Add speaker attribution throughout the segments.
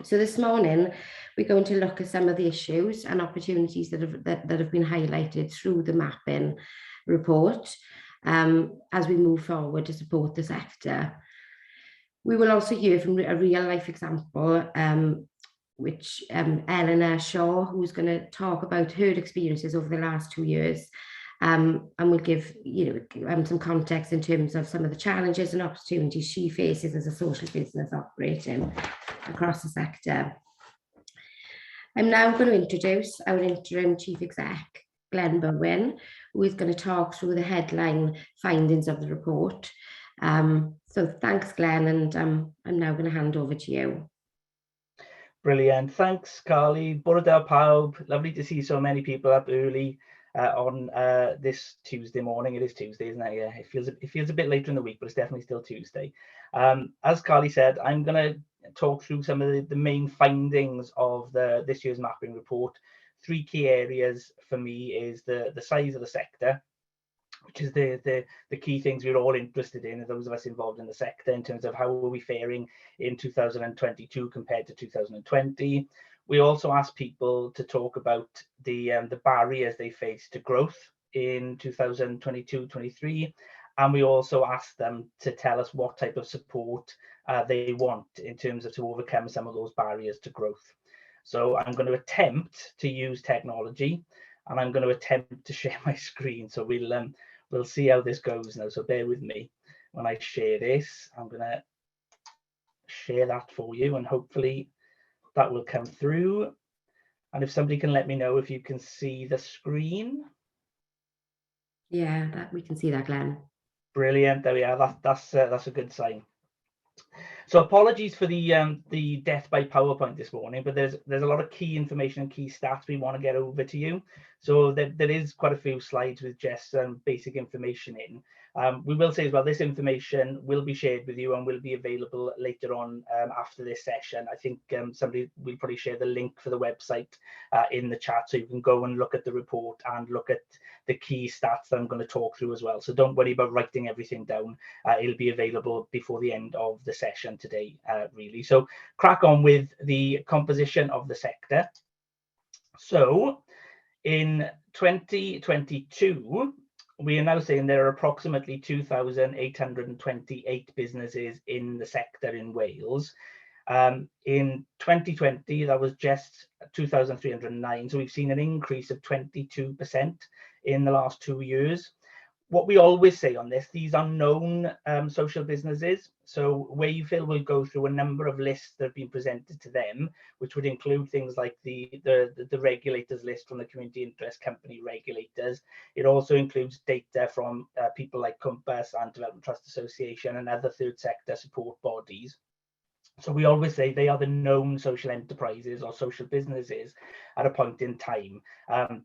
Speaker 1: So this morning, we're going to look at some of the issues and opportunities that have been highlighted through the mapping report as we move forward to support the sector. We will also hear from a real life example, which Eleanor Shaw, who's going to talk about her experiences over the last 2 years. And we'll give some context in terms of some of the challenges and opportunities she faces as a social business operating across the sector. I'm now going to introduce our interim chief exec, Glenn Bowen, who is going to talk through the headline findings of the report. So thanks, Glenn, and I'm now going to hand over to you.
Speaker 2: Brilliant. Thanks, Carly. Bore da pawb. Lovely to see so many people up early on this Tuesday morning. It is Tuesday, isn't it? Yeah, it feels a bit later in the week, but it's definitely still Tuesday. As Carly said, I'm going to talk through some of the main findings of this year's mapping report. 3 key areas for me is the size of the sector, which is the key things we're all interested in, those of us involved in the sector, in terms of how are we faring in 2022 compared to 2020. We also asked people to talk about the barriers they face to growth in 2022-23, and we also asked them to tell us what type of support they want in terms of to overcome some of those barriers to growth. So I'm going to attempt to use technology, and I'm going to attempt to share my screen. So we'll see how this goes now. So bear with me when I share this. I'm going to share that for you, and hopefully that will come through. And if somebody can let me know if you can see the screen.
Speaker 1: Yeah, we can see that, Glenn.
Speaker 2: Brilliant. There we are. That's a good sign. So apologies for the death by PowerPoint this morning, but there's a lot of key information and key stats we want to get over to you. So there is quite a few slides with just some basic information in. We will say as well, this information will be shared with you and will be available later on after this session. I think somebody will probably share the link for the website in the chat, so you can go and look at the report and look at the key stats that I'm going to talk through as well. So don't worry about writing everything down. It'll be available before the end of the session today, really. So crack on with the composition of the sector. So in 2022, we are now saying there are approximately 2,828 businesses in the sector in Wales. In 2020, that was just 2,309. So we've seen an increase of 22% in the last 2 years. What we always say on this, these are known social businesses. So Wayfield will go through a number of lists that have been presented to them, which would include things like the regulators list from the community interest company regulators. It also includes data from people like Cwmpas and Development Trust Association and other third sector support bodies. So we always say they are the known social enterprises or social businesses at a point in time,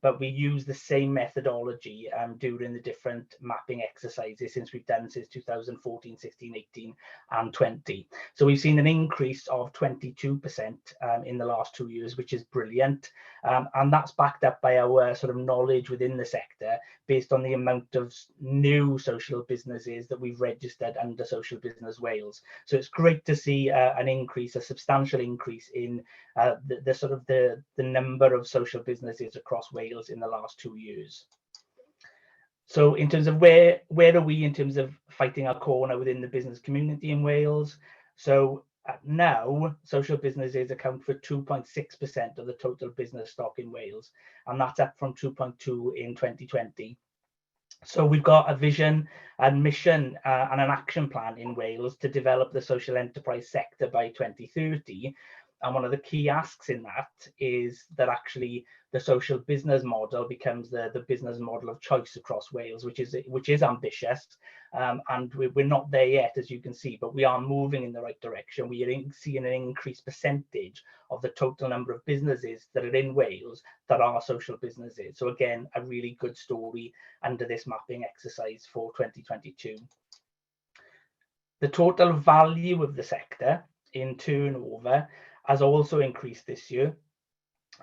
Speaker 2: but we use the same methodology during the different mapping exercises since 2014, 16, 18 and 20. So we've seen an increase of 22% in the last 2 years, which is brilliant, and that's backed up by our sort of knowledge within the sector based on the amount of new social businesses that we've registered under Social Business Wales. So it's great to see an increase, a substantial increase in the number of social businesses across Wales in the last 2 years. So in terms of where are we in terms of fighting our corner within the business community in Wales? So now social businesses account for 2.6% of the total business stock in Wales, and that's up from 2.2 in 2020. So we've got a vision and mission and an action plan in Wales to develop the social enterprise sector by 2030. And one of the key asks in that is that actually the social business model becomes the business model of choice across Wales, which is ambitious, and we're not there yet, as you can see, but we are moving in the right direction. We are seeing an increased percentage of the total number of businesses that are in Wales that are social businesses. So again, a really good story under this mapping exercise for 2022. The total value of the sector in turnover has also increased this year.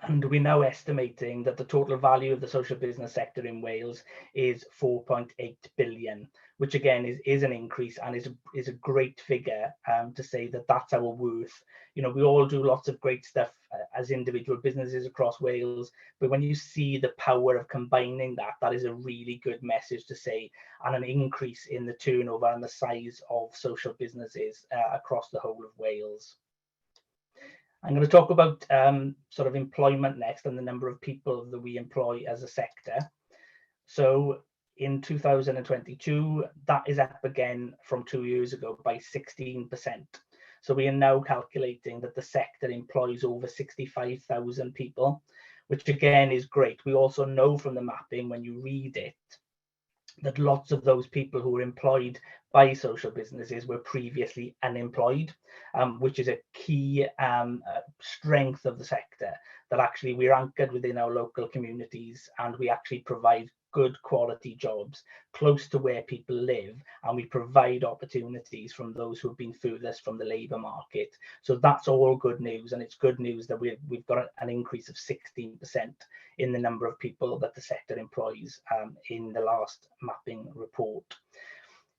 Speaker 2: And we're now estimating that the total value of the social business sector in Wales is 4.8 billion, which again is an increase and is a great figure to say that that's our worth. You know, we all do lots of great stuff as individual businesses across Wales, but when you see the power of combining that, that is a really good message to say, and an increase in the turnover and the size of social businesses across the whole of Wales. I'm going to talk about sort of employment next and the number of people that we employ as a sector. So in 2022, that is up again from 2 years ago by 16%. So we are now calculating that the sector employs over 65,000 people, which again is great. We also know from the mapping when you read it that lots of those people who were employed by social businesses were previously unemployed, which is a key strength of the sector, that actually we're anchored within our local communities and we actually provide good quality jobs close to where people live, and we provide opportunities from those who have been furthest from the labour market. So that's all good news, and it's good news that we've got an increase of 16% in the number of people that the sector employs in the last mapping report.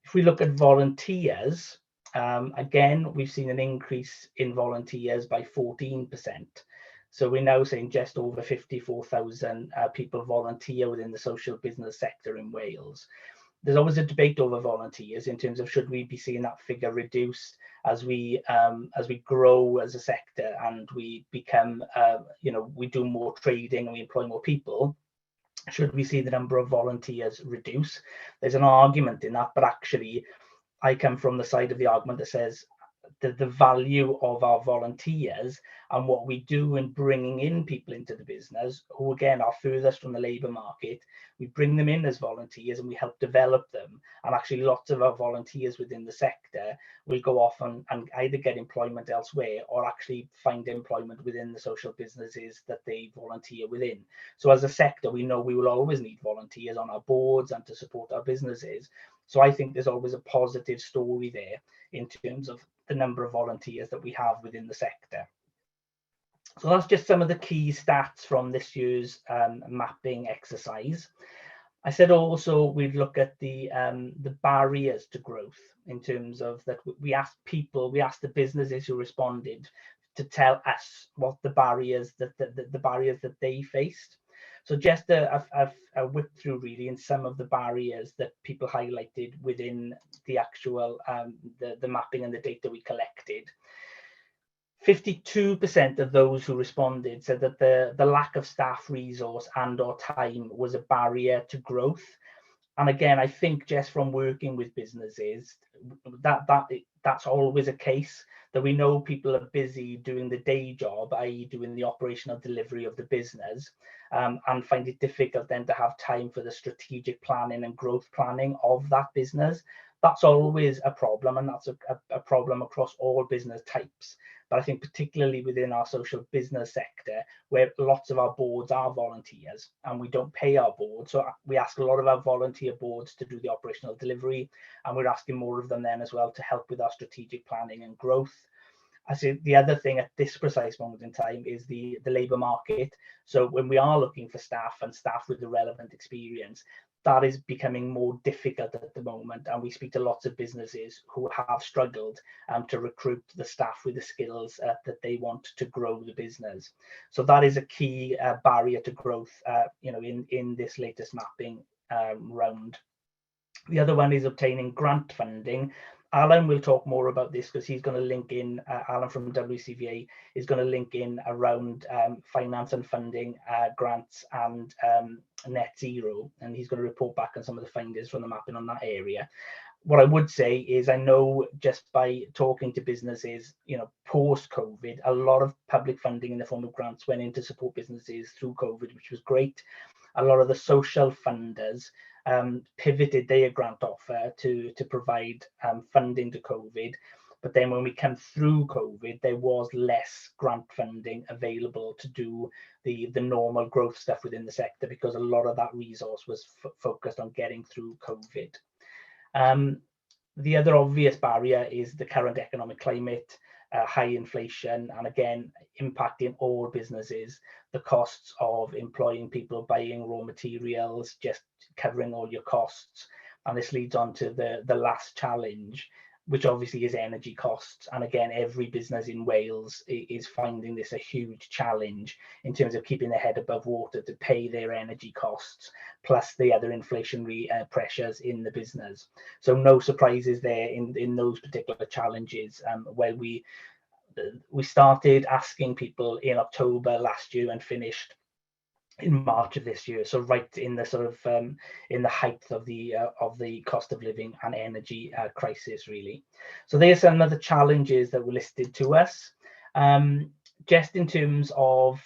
Speaker 2: If we look at volunteers, again, we've seen an increase in volunteers by 14%. So we're now saying just over 54,000 people volunteer within the social business sector in Wales. There's always a debate over volunteers in terms of should we be seeing that figure reduced as we grow as a sector and we become, you know, we do more trading and we employ more people. Should we see the number of volunteers reduce? There's an argument in that, but actually I come from the side of the argument that says the value of our volunteers and what we do in bringing in people into the business who again are furthest from the labour market, we bring them in as volunteers and we help develop them, and actually lots of our volunteers within the sector will go off and either get employment elsewhere or actually find employment within the social businesses that they volunteer within. So as a sector, we know we will always need volunteers on our boards and to support our businesses. So I think there's always a positive story there in terms of the number of volunteers that we have within the sector. So that's just some of the key stats from this year's mapping exercise. I said also we'd look at the barriers to growth in terms of that we asked the businesses who responded to tell us what the barriers that they faced. So just a whip through really in some of the barriers that people highlighted within the actual the mapping and the data we collected. 52% of those who responded said that the lack of staff resource and or time was a barrier to growth. And again, I think just from working with businesses, that's always a case, that we know people are busy doing the day job, i.e. doing the operational delivery of the business, and find it difficult then to have time for the strategic planning and growth planning of that business. That's always a problem, and that's a problem across all business types. But I think particularly within our social business sector, where lots of our boards are volunteers and we don't pay our boards, so we ask a lot of our volunteer boards to do the operational delivery, and we're asking more of them then as well to help with our strategic planning and growth. I say the other thing at this precise moment in time is the labour market. So when we are looking for staff and staff with the relevant experience, that is becoming more difficult at the moment, and we speak to lots of businesses who have struggled to recruit the staff with the skills that they want to grow the business. So that is a key barrier to growth, you know, in this latest mapping round. The other one is obtaining grant funding. Alan will talk more about this because he's going to link in, Alan from WCVA is going to link in around finance and funding, grants and net zero, and he's going to report back on some of the findings from the mapping on that area. What I would say is I know just by talking to businesses, you know, post-COVID, a lot of public funding in the form of grants went in to support businesses through COVID, which was great. A lot of the social funders pivoted their grant offer to provide funding to COVID. But then when we come through COVID, there was less grant funding available to do the normal growth stuff within the sector, because a lot of that resource was focused on getting through COVID. The other obvious barrier is the current economic climate. high inflation, and again impacting all businesses, the costs of employing people, buying raw materials, just covering all your costs. And this leads on to the last challenge, which obviously is energy costs. And again, every business in Wales is finding this a huge challenge in terms of keeping their head above water to pay their energy costs, plus the other inflationary pressures in the business. So no surprises there in those particular challenges, where we started asking people in October last year and finished in March of this year, so right in the sort of in the height of the cost of living and energy crisis, really. So there's some of the challenges that were listed to us, just in terms of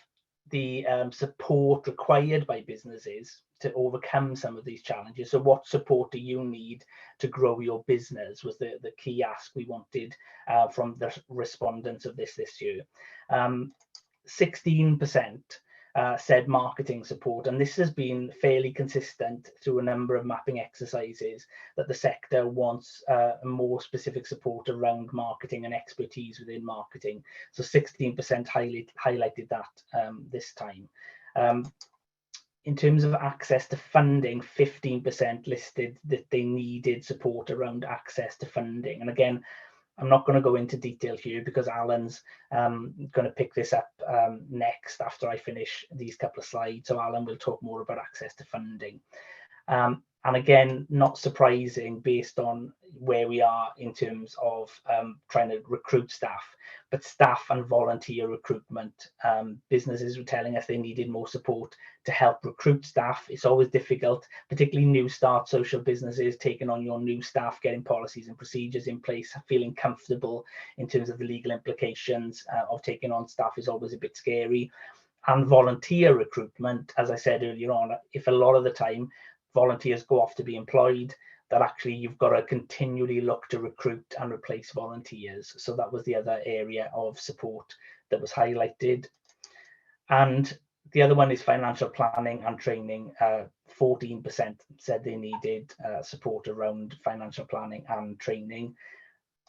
Speaker 2: the support required by businesses to overcome some of these challenges. So what support do you need to grow your business was the key ask we wanted from the respondents of this year. 16% said marketing support, and this has been fairly consistent through a number of mapping exercises, that the sector wants more specific support around marketing and expertise within marketing. So 16% highlighted that this time. In terms of access to funding, 15% listed that they needed support around access to funding. And again, I'm not going to go into detail here because Alan's going to pick this up next after I finish these couple of slides. So Alan will talk more about access to funding. And again, not surprising based on where we are in terms of trying to recruit staff, but staff and volunteer recruitment. Businesses were telling us they needed more support to help recruit staff. It's always difficult, particularly new start social businesses, taking on your new staff, getting policies and procedures in place, feeling comfortable in terms of the legal implications of taking on staff is always a bit scary. And volunteer recruitment, as I said earlier on, if a lot of the time volunteers go off to be employed, that actually you've got to continually look to recruit and replace volunteers. So that was the other area of support that was highlighted. And the other one is financial planning and training. 14% said they needed support around financial planning and training.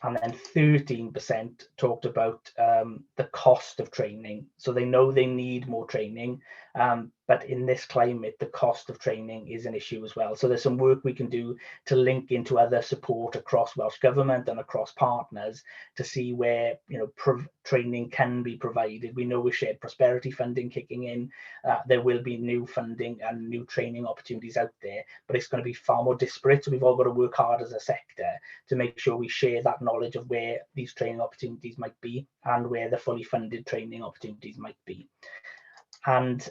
Speaker 2: And then 13% talked about the cost of training. So they know they need more training, but in this climate, the cost of training is an issue as well. So there's some work we can do to link into other support across Welsh Government and across partners to see where training can be provided. We know with shared prosperity funding kicking in, there will be new funding and new training opportunities out there, but it's going to be far more disparate. So we've all got to work hard as a sector to make sure we share that knowledge of where these training opportunities might be and where the fully funded training opportunities might be. And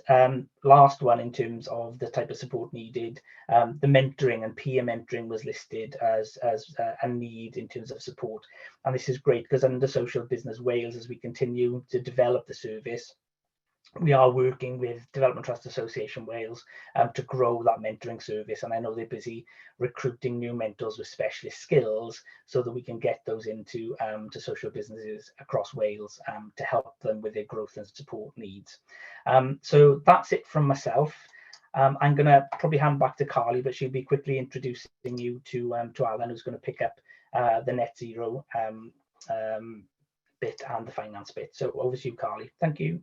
Speaker 2: last one, in terms of the type of support needed, the mentoring and peer mentoring was listed as a need in terms of support. And this is great because under Social Business Wales, as we continue to develop the service, we are working with Development Trust Association Wales to grow that mentoring service. And I know they're busy recruiting new mentors with specialist skills so that we can get those into to social businesses across Wales to help them with their growth and support needs. So that's it from myself. I'm going to probably hand back to Carly, but she'll be quickly introducing you to Alan, who's going to pick up the net zero bit and the finance bit. So over to you, Carly. Thank you.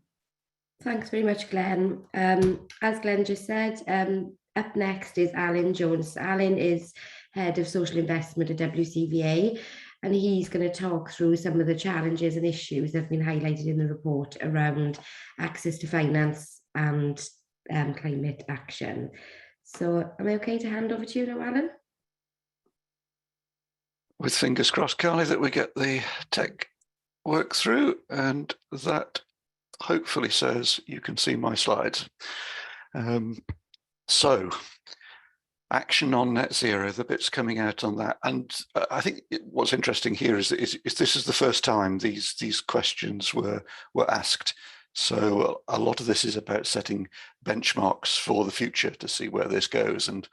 Speaker 1: Thanks very much, Glenn. As Glenn just said, up next is Alan Jones. Alan is Head of Social Investment at WCVA, and he's going to talk through some of the challenges and issues that have been highlighted in the report around access to finance and climate action. So am I okay to hand over to you now, Alan?
Speaker 3: With fingers crossed, Carly, that we get the tech work through, and that hopefully says you can see my slides. So action on net zero, the bits coming out on that. And I think what's interesting here is this is the first time these questions were asked. So a lot of this is about setting benchmarks for the future to see where this goes. And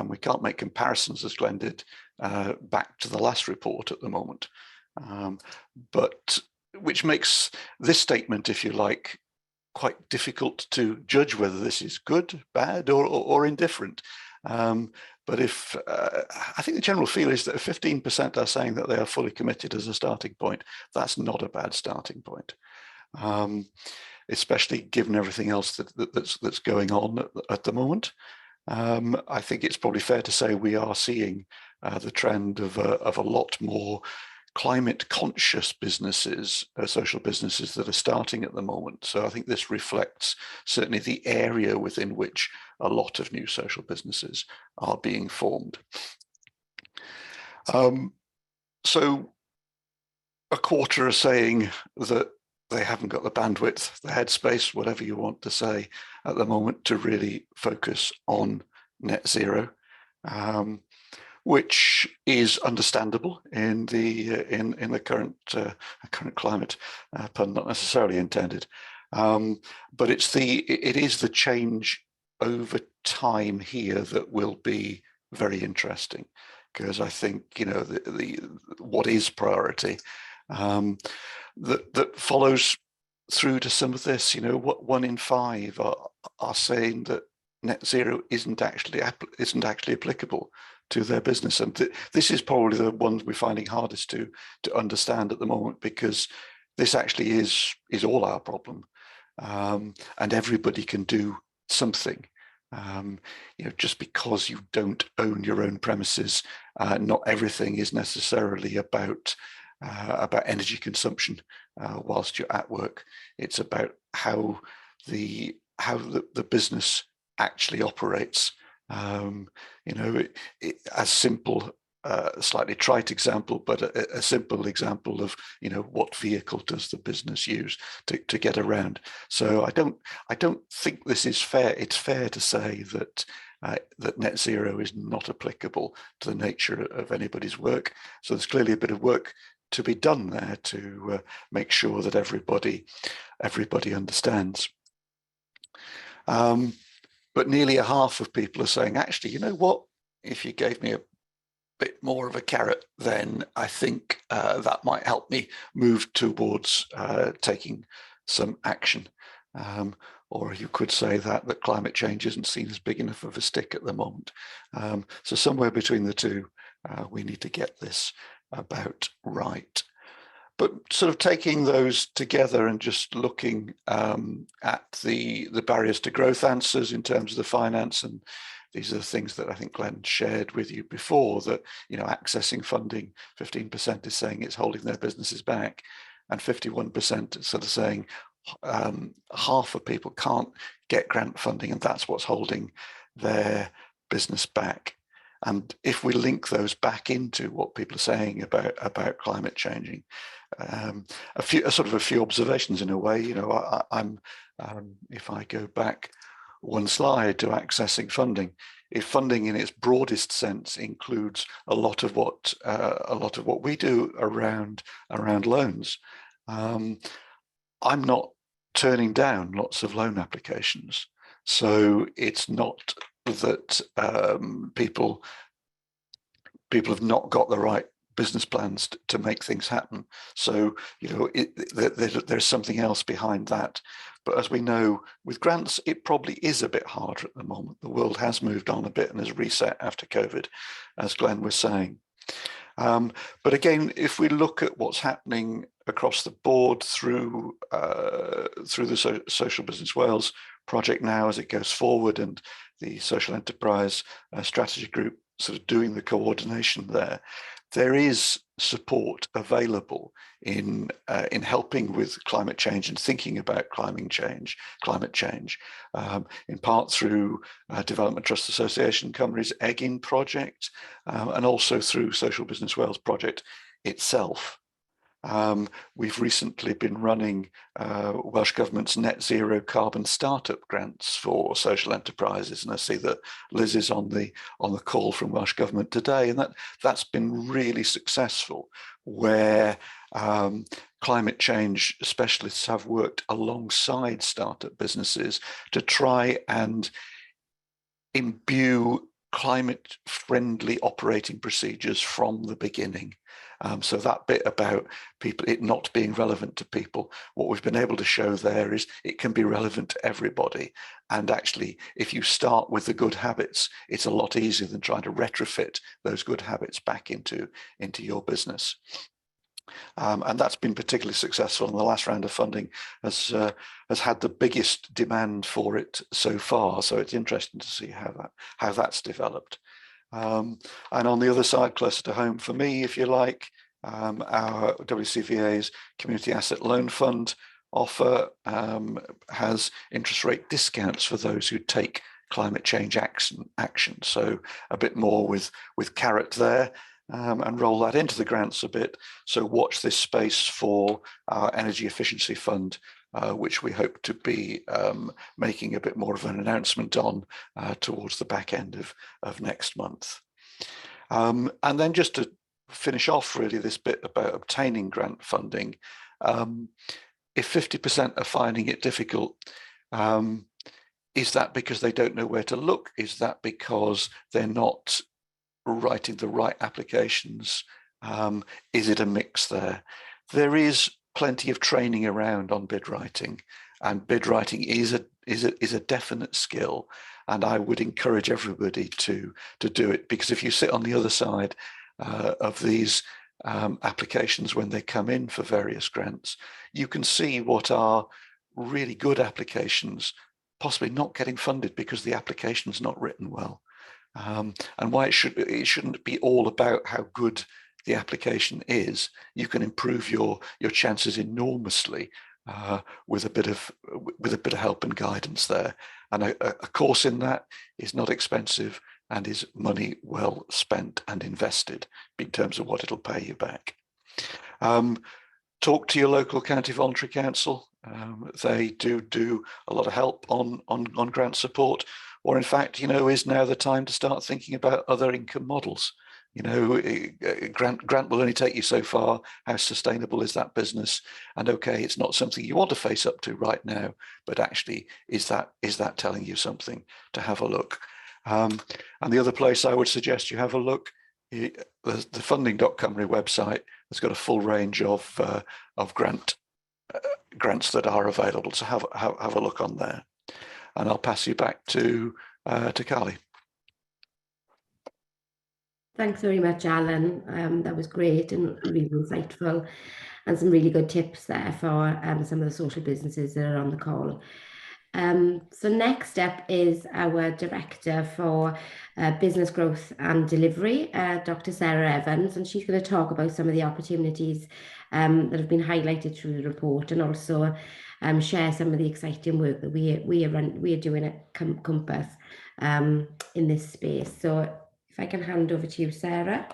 Speaker 3: we can't make comparisons, as Glenn did, back to the last report at the moment. But which makes this statement, if you like, quite difficult to judge whether this is good, bad, or indifferent. But if I think the general feel is that if 15% are saying that they are fully committed as a starting point, that's not a bad starting point, especially given everything else that's going on at the moment. I think it's probably fair to say we are seeing the trend of a lot more climate conscious businesses, social businesses that are starting at the moment. So I think this reflects certainly the area within which a lot of new social businesses are being formed. So a quarter are saying that they haven't got the bandwidth, the headspace, whatever you want to say at the moment, to really focus on net zero, which is understandable in the current climate, pun not necessarily intended. But it is the change over time here that will be very interesting, because I think, you know, the what is priority that follows through to some of this. You know, what 1 in 5 are saying that net zero isn't actually applicable to their business, and this is probably the ones we're finding hardest to understand at the moment, because this actually is all our problem, and everybody can do something. You know, just because you don't own your own premises, not everything is necessarily about energy consumption whilst you're at work. It's about how the business actually operates. You know, as simple, slightly trite example, but a simple example of, you know, what vehicle does the business use to get around. So I don't think this is fair. It's fair to say that that net zero is not applicable to the nature of anybody's work. So there's clearly a bit of work to be done there to make sure that everybody understands. But nearly a half of people are saying, actually, you know what, if you gave me a bit more of a carrot, then I think that might help me move towards taking some action. Or you could say that climate change isn't seen as big enough of a stick at the moment. So somewhere between the two, we need to get this about right. But sort of taking those together and just looking at the barriers to growth answers in terms of the finance, and these are the things that I think Glenn shared with you before, that, you know, accessing funding, 15% is saying it's holding their businesses back, and 51% is sort of saying half of people can't get grant funding, and that's what's holding their business back. And if we link those back into what people are saying about climate changing, a few observations in a way. You know, I'm if I go back one slide to accessing funding, if funding in its broadest sense includes a lot of what we do around loans, I'm not turning down lots of loan applications. So it's not that people have not got the right business plans to make things happen. So, you know, there's something else behind that. But as we know, with grants, it probably is a bit harder at the moment. The world has moved on a bit and has reset after COVID, as Glenn was saying. But again, if we look at what's happening across the board through the Social Business Wales project now as it goes forward, and the Social Enterprise Strategy Group sort of doing the coordination there is support available in helping with climate change and thinking about climate change, in part through Development Trust Association Cymru's EGIN project, and also through Social Business Wales project itself. We've recently been running Welsh Government's net zero carbon startup grants for social enterprises, and I see that Liz is on the call from Welsh Government today, and that's been really successful, where climate change specialists have worked alongside startup businesses to try and imbue climate friendly operating procedures from the beginning. So that bit about people, it not being relevant to people, what we've been able to show there is it can be relevant to everybody. And actually, if you start with the good habits, it's a lot easier than trying to retrofit those good habits back into your business. And that's been particularly successful. And the last round of funding has had the biggest demand for it so far. So it's interesting to see how that's developed. And on the other side, closer to home for me, if you like, our WCVA's Community Asset Loan Fund offer has interest rate discounts for those who take climate change action. So a bit more with carrot there. And roll that into the grants a bit. So watch this space for our Energy Efficiency Fund, which we hope to be making a bit more of an announcement on towards the back end of next month. And then just to finish off really this bit about obtaining grant funding, if 50% are finding it difficult, is that because they don't know where to look? Is that because they're not writing the right applications? Is it a mix there? There is plenty of training around on bid writing, and bid writing is a definite skill, and I would encourage everybody to do it, because if you sit on the other side of these applications when they come in for various grants, you can see what are really good applications possibly not getting funded because the application is not written well. And why it shouldn't be all about how good the application is. You can improve your chances enormously with a bit of help and guidance there. And a course in that is not expensive and is money well spent and invested in terms of what it'll pay you back. Talk to your local county voluntary council. They do a lot of help on grant support. Or in fact, is now the time to start thinking about other income models. Grant will only take you so far. How sustainable is that business? And okay, it's not something you want to face up to right now, but actually, is that telling you something to have a look? And the other place I would suggest you have a look, the funding.cymru website has got a full range of grants that are available. So have a look on there. And I'll pass you back to Carly.
Speaker 1: Thanks very much, Alan. That was great and really insightful, and some really good tips there for some of the social businesses that are on the call. So next up is our Director for Business Growth and Delivery, Dr. Sarah Evans, and she's going to talk about some of the opportunities that have been highlighted through the report, and also share some of the exciting work that we are doing at Cwmpas in this space. So if I can hand over to you, Sarah.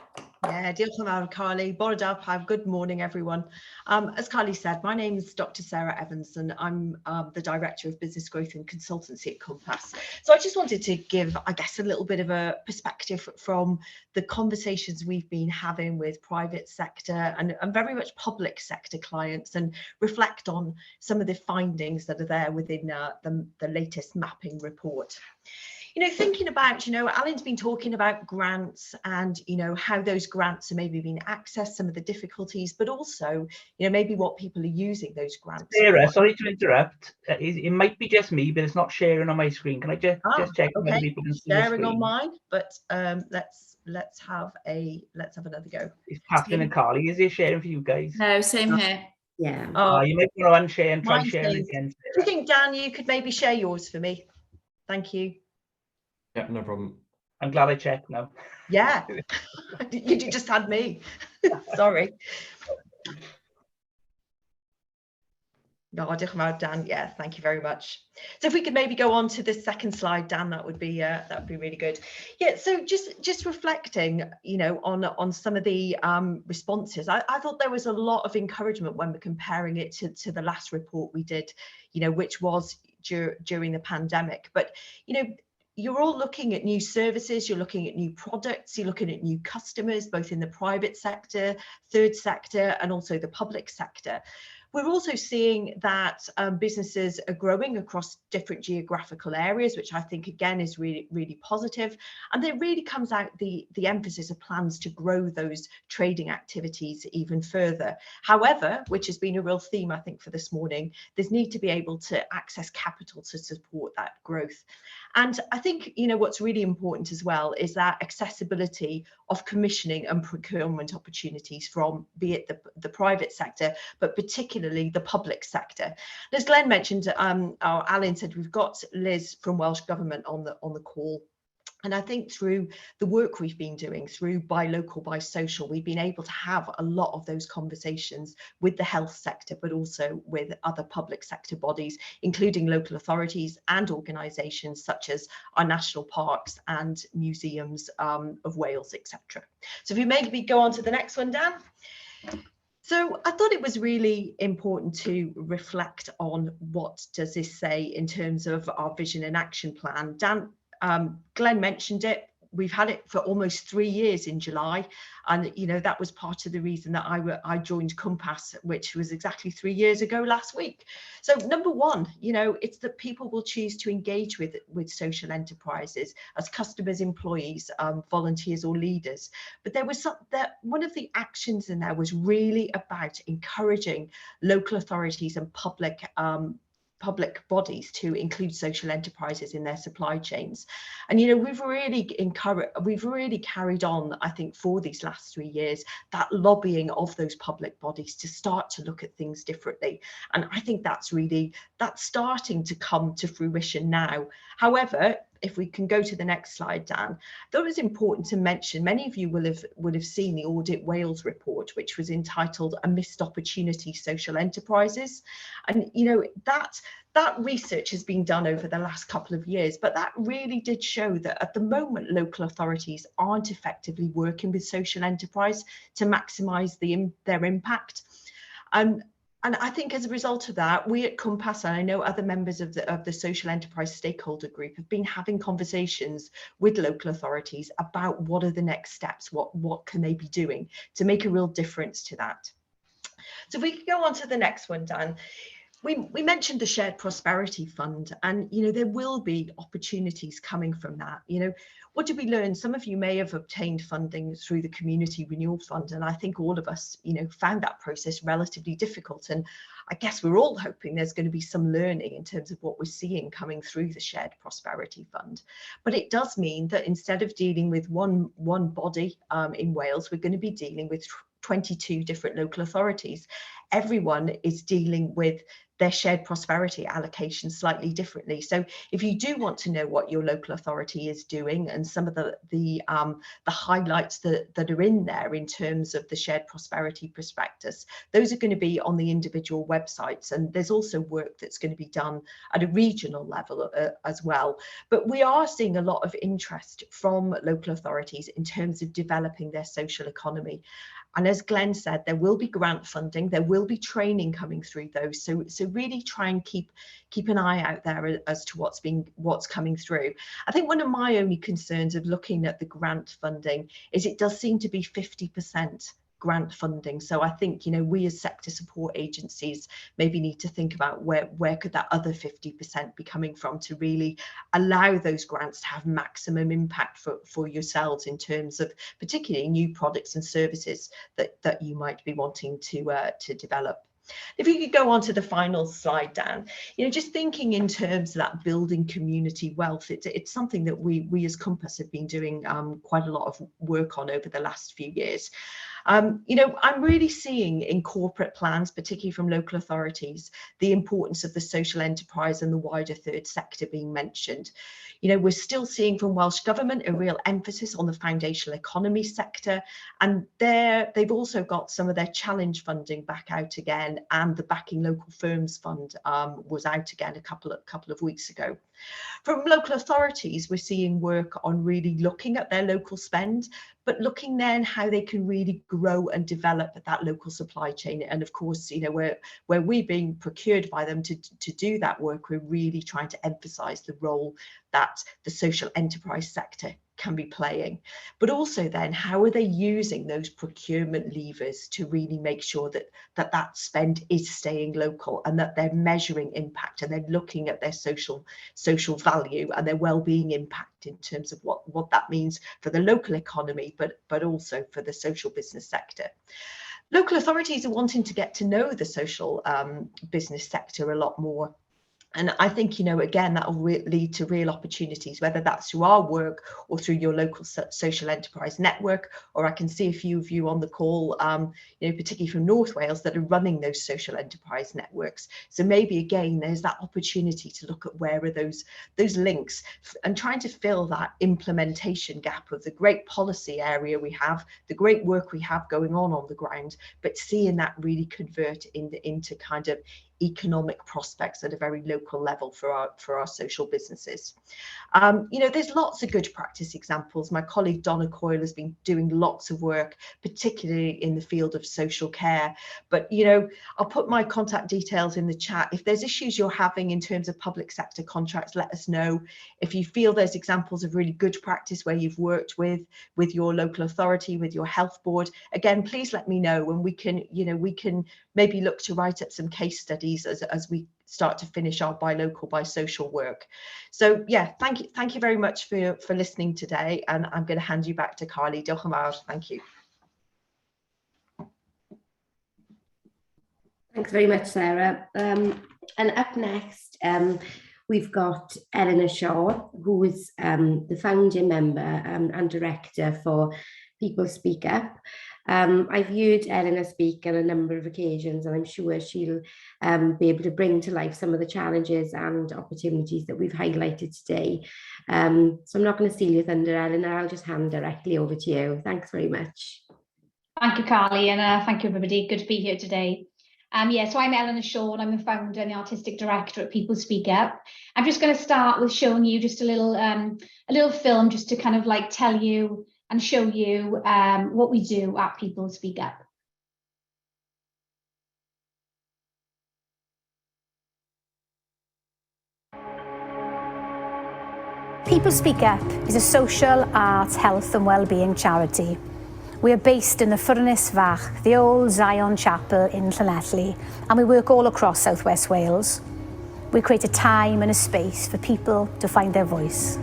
Speaker 4: Yeah, diolch yn fawr, Carly. Bore da pawb. Good morning, everyone. As Carly said, my name is Dr. Sarah Evans, and I'm the Director of Business Growth and Consultancy at Cwmpas. So I just wanted to give, I guess, a little bit of a perspective from the conversations we've been having with private sector and very much public sector clients, and reflect on some of the findings that are there within the latest mapping report. Thinking about, Alan's been talking about grants and, how those grants are maybe being accessed, some of the difficulties, but also, maybe what people are using those grants
Speaker 2: Sarah,
Speaker 4: for.
Speaker 2: sorry to interrupt. It might be just me, but it's not sharing on my screen. Can I just check whether people can see the
Speaker 4: sharing
Speaker 2: screen?
Speaker 4: on mine, but let's have another go.
Speaker 2: It's Catherine and Carly. Is it sharing for you guys?
Speaker 5: No, same here.
Speaker 1: Yeah.
Speaker 2: You might want to unshare and try sharing again.
Speaker 4: Do you think, Dan, you could maybe share yours for me? Thank you.
Speaker 6: Yeah, no problem.
Speaker 2: I'm glad I checked now.
Speaker 4: Yeah, you just had me. Sorry. No, diolch yn fawr, Dan. Yeah, thank you very much. So if we could maybe go on to the second slide, Dan, that would be really good. Yeah, so just reflecting, on some of the responses, I thought there was a lot of encouragement when we're comparing it to the last report we did, which was during the pandemic. But you're all looking at new services, you're looking at new products, you're looking at new customers, both in the private sector, third sector, and also the public sector. We're also seeing that businesses are growing across different geographical areas, which I think again is really, really positive. And there really comes out the emphasis of plans to grow those trading activities even further. However, which has been a real theme, I think, for this morning, there's need to be able to access capital to support that growth. And I think, you know, what's really important as well is that accessibility of commissioning and procurement opportunities from, be it the private sector, but particularly the public sector. As Glenn mentioned, Alan said, we've got Liz from Welsh Government on the call. And I think through the work we've been doing through Buy Local, Buy Social, we've been able to have a lot of those conversations with the health sector, but also with other public sector bodies, including local authorities and organisations such as our national parks and museums of Wales, etc. So if you maybe go on to the next one, Dan. So I thought it was really important to reflect on what does this say in terms of our vision and action plan. Dan, Glenn mentioned it. We've had it for almost 3 years in July, and you know that was part of the reason that I joined Cwmpas, which was exactly 3 years ago last week. So number one, you know, it's that people will choose to engage with social enterprises as customers, employees, volunteers or leaders. But there was one of the actions in there was really about encouraging local authorities and public bodies to include social enterprises in their supply chains. And you know, we've really carried on, I think, for these last 3 years, that lobbying of those public bodies to start to look at things differently. And I think that's starting to come to fruition now. However, if we can go to the next slide, Dan, I thought it was important to mention, many of you will have seen the Audit Wales report, which was entitled A Missed Opportunity, Social Enterprises. And you know, that research has been done over the last couple of years, but that really did show that at the moment local authorities aren't effectively working with social enterprise to maximise their impact. And I think as a result of that, we at Cwmpas, and I know other members of the social enterprise stakeholder group, have been having conversations with local authorities about what are the next steps, what can they be doing to make a real difference to that. So if we could go on to the next one, Dan. We mentioned the Shared Prosperity Fund, and you know there will be opportunities coming from that. You know, what did we learn? Some of you may have obtained funding through the Community Renewal Fund, and I think all of us, you know, found that process relatively difficult. And I guess we're all hoping there's going to be some learning in terms of what we're seeing coming through the Shared Prosperity Fund. But it does mean that instead of dealing with one body in Wales, we're going to be dealing with 22 different local authorities. Everyone is dealing with their shared prosperity allocation slightly differently. So if you do want to know what your local authority is doing and some of the highlights that are in there in terms of the shared prosperity prospectus, those are going to be on the individual websites. And there's also work that's going to be done at a regional level as well. But we are seeing a lot of interest from local authorities in terms of developing their social economy. And as Glenn said, there will be grant funding, there will be training coming through those. So really try and keep an eye out there as to what's coming through. I think one of my only concerns of looking at the grant funding is it does seem to be 50% grant funding. So I think, you know, we as sector support agencies maybe need to think about where could that other 50% be coming from to really allow those grants to have maximum impact for yourselves in terms of particularly new products and services that you might be wanting to develop. If you could go on to the final slide, Dan, you know, just thinking in terms of that building community wealth, it's something that we as Cwmpas have been doing quite a lot of work on over the last few years. You know, I'm really seeing in corporate plans, particularly from local authorities, the importance of the social enterprise and the wider third sector being mentioned. You know, we're still seeing from Welsh Government a real emphasis on the foundational economy sector, and they've also got some of their challenge funding back out again, and the Backing Local Firms Fund was out again a couple of weeks ago. From local authorities, we're seeing work on really looking at their local spend, but looking then how they can really grow and develop that local supply chain. And of course, you know, where we're being procured by them to do that work, we're really trying to emphasize the role that the social enterprise sector can be playing, but also then how are they using those procurement levers to really make sure that spend is staying local, and that they're measuring impact, and they're looking at their social value and their well-being impact in terms of what that means for the local economy, but also for the social business sector. Local authorities are wanting to get to know the social business sector a lot more. And I think, again, that will lead to real opportunities, whether that's through our work or through your local social enterprise network. Or I can see a few of you on the call, particularly from North Wales, that are running those social enterprise networks. So maybe, again, there's that opportunity to look at where are those links, and trying to fill that implementation gap of the great policy area we have, the great work we have going on the ground, but seeing that really convert into kind of economic prospects at a very local level for our social businesses. There's lots of good practice examples. My colleague Donna Coyle has been doing lots of work, particularly in the field of social care. But I'll put my contact details in the chat. If there's issues you're having in terms of public sector contracts, let us know. If you feel there's examples of really good practice where you've worked with your local authority, with your health board, again, please let me know, and we can maybe look to write up some case studies as we start to finish our buy local, buy social work. So yeah, thank you very much for listening today, and I'm going to hand you back to Carly. Diolch yn fawr. Thank you.
Speaker 1: Thanks very much, Sarah. And up next, we've got Eleanor Shaw, who is the founding member and director for People Speak Up. I've heard Eleanor speak on a number of occasions, and I'm sure she'll be able to bring to life some of the challenges and opportunities that we've highlighted today. So I'm not going to steal your thunder, Eleanor. I'll just hand directly over to you. Thanks very much.
Speaker 5: Thank you, Carly, and thank you, everybody. Good to be here today. So I'm Eleanor Shaw, and I'm the founder and the artistic director at People Speak Up. I'm just going to start with showing you just a little film, just to kind of like tell you and show you what we do at People Speak Up.
Speaker 7: People Speak Up is a social, arts, health and wellbeing charity. We are based in the Ffyrnys Fach, the old Zion Chapel in Llanelli, and we work all across South West Wales. We create a time and a space for people to find their voice.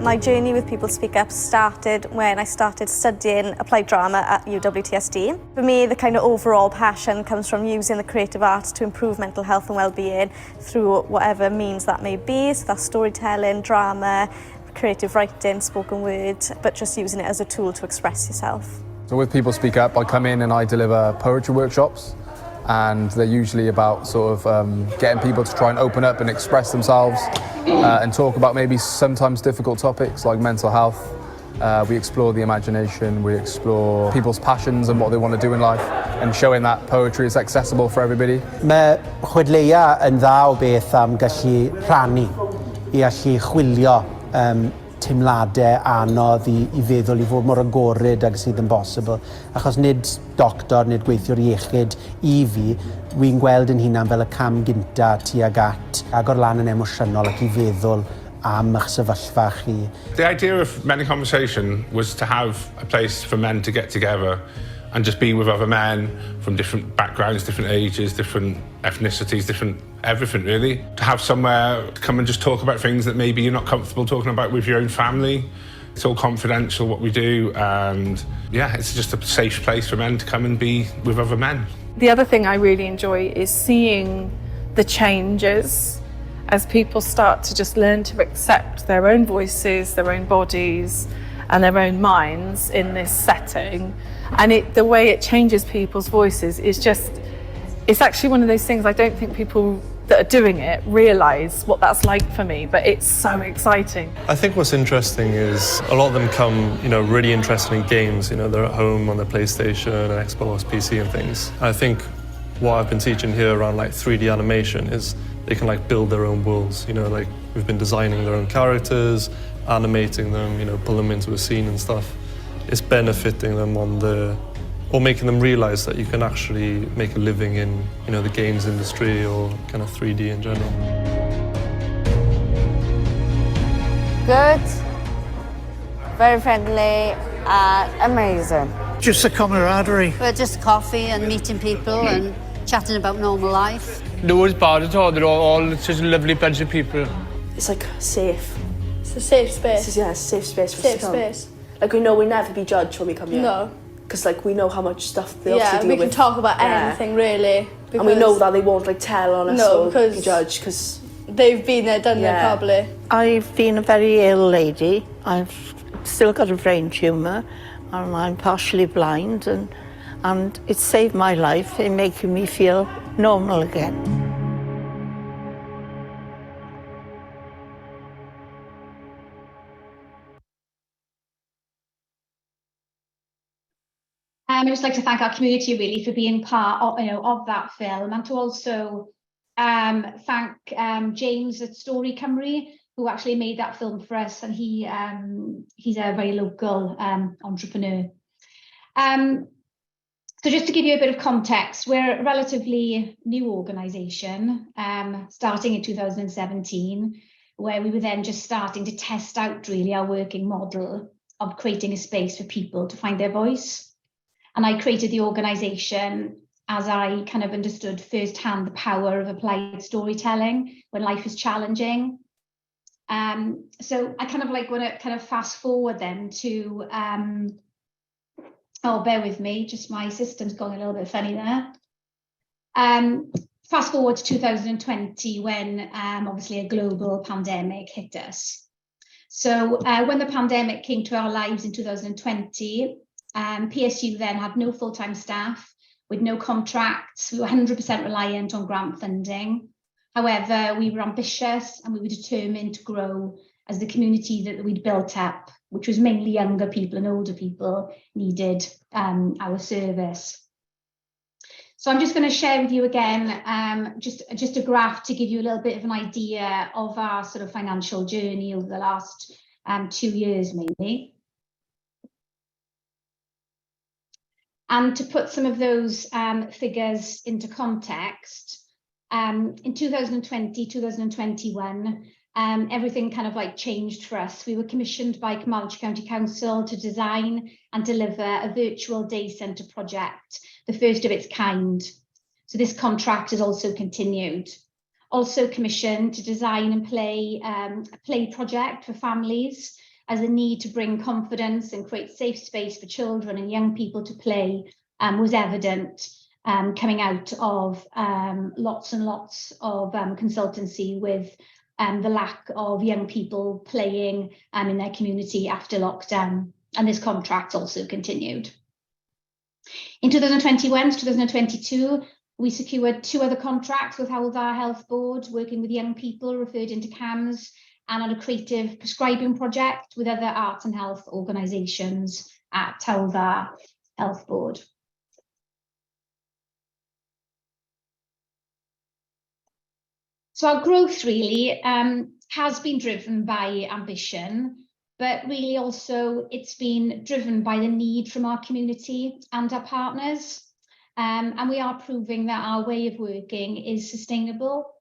Speaker 8: My journey with People Speak Up started when I started studying applied drama at UWTSD. For me, the kind of overall passion comes from using the creative arts to improve mental health and well-being through whatever means that may be. So that's storytelling, drama, creative writing, spoken word, but just using it as a tool to express yourself.
Speaker 9: So with People Speak Up, I come in and I deliver poetry workshops, and they're usually about sort of getting people to try and open up and express themselves and talk about maybe sometimes difficult topics like mental health. We explore the imagination, we explore people's passions and what they want to do in life, and showing that poetry is accessible for everybody.
Speaker 10: Mae chwedleia yn dda o beth am gallu rhannu, I allu chwilio teimladau anodd I feddwl I fod mor agored ag sydd yn bosibl. Achos nid doctor, nid gweithiwr iechyd I fi, wi'n gweld yn hunan fel y cam gynta tuag at agor lan yn emosiynol ac I feddwl am eich sefyllfa chi.
Speaker 11: The idea of Men in Conversation was to have a place for men to get together and just be with other men from different backgrounds, different ages, different ethnicities, different everything really. To have somewhere to come and just talk about things that maybe you're not comfortable talking about with your own family. It's all confidential what we do, and yeah, it's just a safe place for men to come and be with other men.
Speaker 12: The other thing I really enjoy is seeing the changes as people start to just learn to accept their own voices, their own bodies and their own minds in this setting. And the way it changes people's voices is just, it's actually one of those things I don't think people that are doing it realise what that's like for me, but it's so exciting.
Speaker 6: I think what's interesting is a lot of them come, really interested in games. They're at home on their PlayStation and Xbox, PC and things. I think what I've been teaching here around like 3D animation is they can like build their own worlds. Like we've been designing their own characters, animating them, pull them into a scene and stuff. It's benefiting them or making them realise that you can actually make a living in, the games industry or kind of 3D in general.
Speaker 13: Good, very friendly, amazing.
Speaker 14: Just the camaraderie.
Speaker 15: Well, just coffee and meeting people and chatting about normal life.
Speaker 16: No one's bad at all. They're all such a lovely bunch of people.
Speaker 17: It's like safe.
Speaker 18: It's a safe space.
Speaker 17: Yeah, it's a safe space for
Speaker 18: safe
Speaker 17: us to come.
Speaker 18: Space.
Speaker 17: Like we know we'll never be judged when we come here.
Speaker 18: No.
Speaker 17: Because like we know how much stuff they obviously deal
Speaker 18: we can
Speaker 17: with.
Speaker 18: talk about anything really.
Speaker 17: And we know that they won't like tell on us or
Speaker 18: because
Speaker 17: be judged because
Speaker 18: they've been there, done there probably.
Speaker 14: I've been a very ill lady. I've still got a brain tumour and I'm partially blind and it's saved my life in making me feel normal again.
Speaker 5: I'd just like to thank our community really for being part of, of that film, and to also thank James at Story Cymru, who actually made that film for us, and he's a very local entrepreneur. So just to give you a bit of context, we're a relatively new organisation, starting in 2017, where we were then just starting to test out really our working model of creating a space for people to find their voice. And I created the organisation as I kind of understood firsthand the power of applied storytelling when life is challenging. So I kind of like want to kind of fast forward then to, oh, bear with me, just my system's going a little bit funny there. Fast forward to 2020 when obviously a global pandemic hit us. So when the pandemic came to our lives in 2020, PSU then had no full-time staff with no contracts. We were 100% reliant on grant funding. However, we were ambitious and we were determined to grow as the community that we'd built up, which was mainly younger people and older people, needed our service. So I'm just going to share with you again just a graph to give you a little bit of an idea of our sort of financial journey over the last 2 years mainly. And to put some of those figures into context, in 2020, 2021, everything kind of like changed for us. We were commissioned by Cwmpas County Council to design and deliver a virtual day centre project, the first of its kind. So this contract has also continued. Also commissioned to design and play a play project for families, as the need to bring confidence and create safe space for children and young people to play was evident coming out of lots and lots of consultancy with the lack of young people playing in their community after lockdown. And this contract also continued. In 2021 to 2022, we secured 2 other contracts with Hywel Dda Health Board, working with young people referred into CAMS, and on a creative prescribing project with other arts and health organisations at Hywel Dda Health Board. So our growth really has been driven by ambition, but really also it's been driven by the need from our community and our partners. And we are proving that our way of working is sustainable.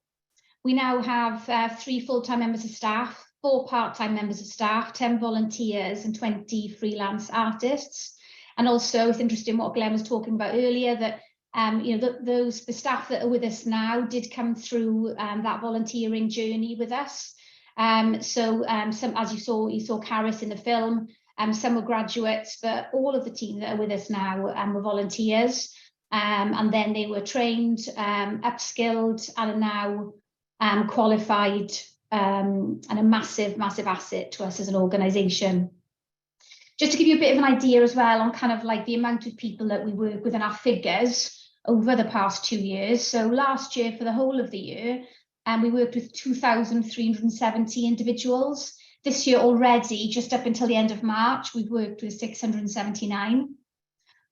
Speaker 5: We now have 3 full-time members of staff, 4 part-time members of staff, 10 volunteers and 20 freelance artists. And also it's interesting what Glenn was talking about earlier, that the staff that are with us now did come through that volunteering journey with us. Some, as you saw Caris in the film, some were graduates, but all of the team that are with us now were volunteers. And then they were trained, upskilled, and are now qualified, and a massive asset to us as an organisation. Just to give you a bit of an idea as well on kind of like the amount of people that we work with and our figures over the past 2 years. So last year, for the whole of the year, we worked with 2,370 individuals. This year already, just up until the end of March, we've worked with 679.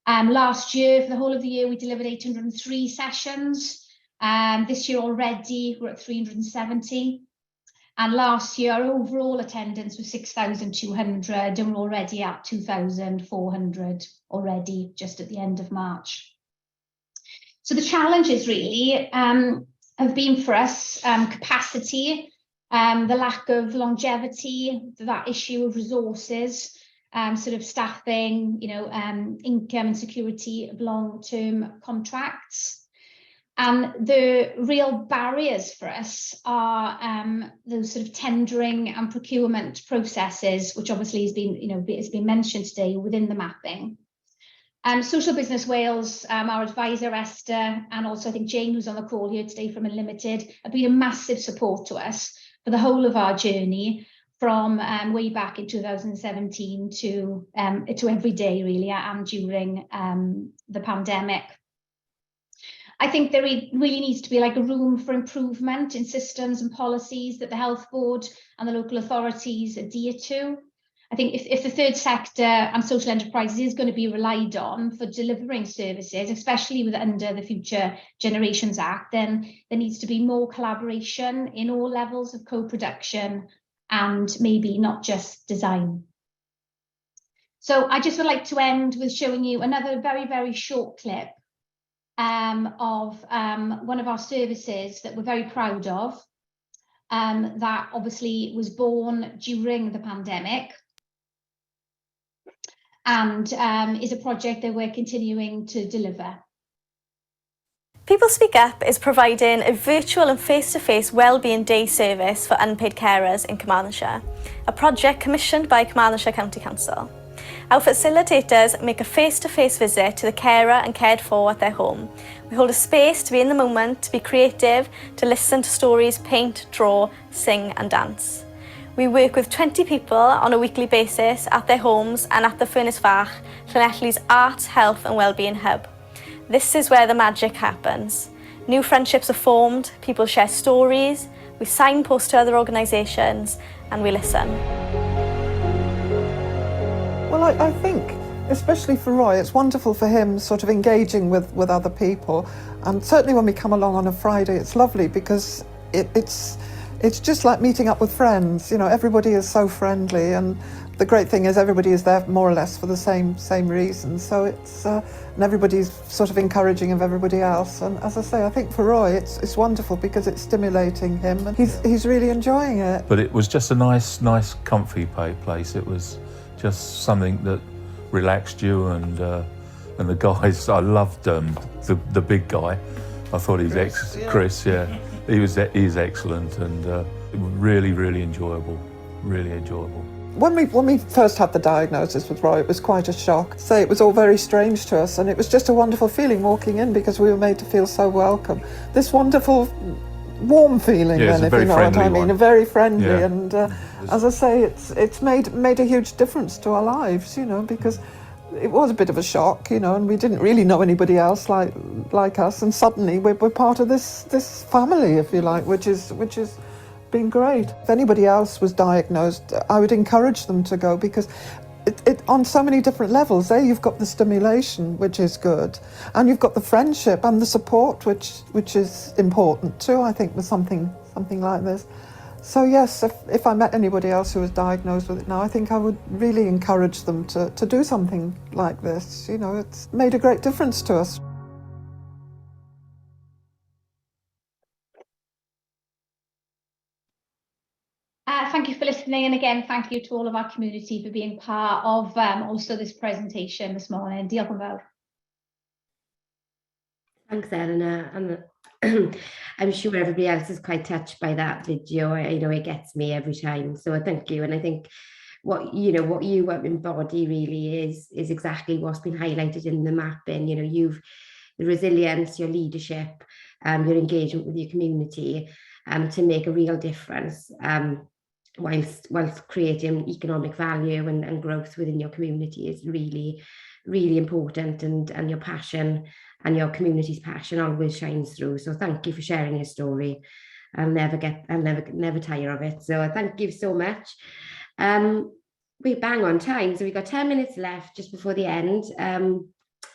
Speaker 5: Last year, for the whole of the year, we delivered 803 sessions. This year already, we're at 370. And last year, our overall attendance was 6,200, and we're already at 2,400 already, just at the end of March. So the challenges really have been for us capacity. the lack of longevity, that issue of resources, sort of staffing, income and security of long-term contracts. And the real barriers for us are those sort of tendering and procurement processes, which obviously has been mentioned today within the mapping. Social Business Wales, our advisor Esther, and also I think Jane, who's on the call here today from Unlimited, have been a massive support to us for the whole of our journey, from way back in 2017 to every day really, and during the pandemic. I think there really needs to be like a room for improvement in systems and policies that the Health Board and the local authorities adhere to. I think if the third sector and social enterprises is going to be relied on for delivering services, especially under the Future Generations Act, then there needs to be more collaboration in all levels of co-production and maybe not just design. So I just would like to end with showing you another very, very short clip of one of our services that we're very proud of, that obviously was born during the pandemic, and is a project that we're continuing to deliver.
Speaker 8: People Speak Up is providing a virtual and face-to-face wellbeing day service for unpaid carers in Carmarthenshire, a project commissioned by Carmarthenshire County Council. Our facilitators make a face-to-face visit to the carer and cared for at their home. We hold a space to be in the moment, to be creative, to listen to stories, paint, draw, sing and dance. We work with 20 people on a weekly basis at their homes and at the Furnace Fach, Llanelli's Arts, Health and Wellbeing Hub. This is where the magic happens. New friendships are formed, people share stories, we signpost to other organisations and we listen.
Speaker 19: Well, I think, especially for Roy, it's wonderful for him sort of engaging with other people. And certainly when we come along on a Friday, it's lovely because it's just like meeting up with friends. Everybody is so friendly, and the great thing is everybody is there more or less for the same reason. So it's and everybody's sort of encouraging of everybody else. And as I say, I think for Roy, it's wonderful because it's stimulating him, and he's really enjoying it.
Speaker 20: But it was just a nice, comfy place. It was just something that relaxed you, and the guys, I loved the big guy. I thought he's Chris, yeah. He's excellent, and really enjoyable, really enjoyable.
Speaker 19: When we first had the diagnosis with Roy, it was quite a shock. So it was all very strange to us, and it was just a wonderful feeling walking in because we were made to feel so welcome. This wonderful, warm feeling,
Speaker 20: yeah,
Speaker 19: then, if you know what I mean, very friendly.
Speaker 20: Yeah.
Speaker 19: And as I say, it's made a huge difference to our lives, because it was a bit of a shock, and we didn't really know anybody else like us, and suddenly we're part of this family, if you like, which is been great. If anybody else was diagnosed, I would encourage them to go, because it on so many different levels. You've got the stimulation, which is good, and you've got the friendship and the support, which is important too, I think, with something like this. So yes, if I met anybody else who was diagnosed with it now, I think I would really encourage them to do something like this. It's made a great difference to us.
Speaker 5: Thank you for listening, and again, thank you to all of our community for being part of also this presentation this morning. Diolch yn fawr.
Speaker 1: Thanks, Eleanor. And I'm sure everybody else is quite touched by that video. I know it gets me every time. So thank you. And I think what you embody really is exactly what's been highlighted in the mapping. You've the resilience, your leadership, your engagement with your community, to make a real difference, whilst creating economic value and growth within your community is really, really important, and your passion and your community's passion always shines through. So thank you for sharing your story. I'll never tire of it. So thank you so much. We bang on time, so we've got 10 minutes left just before the end. I'm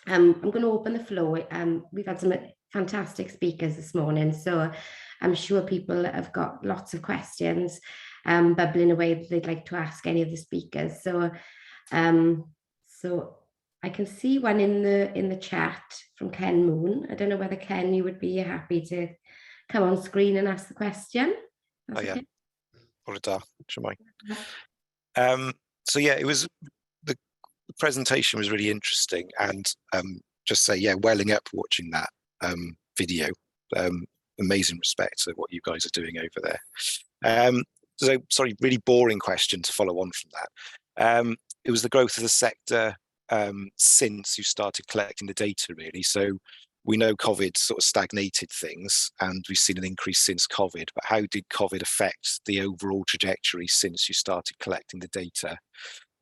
Speaker 1: going to open the floor. We've had some fantastic speakers this morning, so I'm sure people have got lots of questions bubbling away that they'd like to ask any of the speakers. So I can see one in the chat from Ken Moon. I don't know whether, Ken, you would be happy to come on screen and ask the question.
Speaker 3: Oh, yeah.
Speaker 1: Okay.
Speaker 21: Bore da, shwmae. So yeah, it was the presentation was really interesting, and just say, yeah, welling up watching that video. Amazing respect to what you guys are doing over there. So, sorry, really boring question to follow on from that. It was the growth of the sector since you started collecting the data, really. So we know COVID sort of stagnated things, and we've seen an increase since COVID, but how did COVID affect the overall trajectory since you started collecting the data?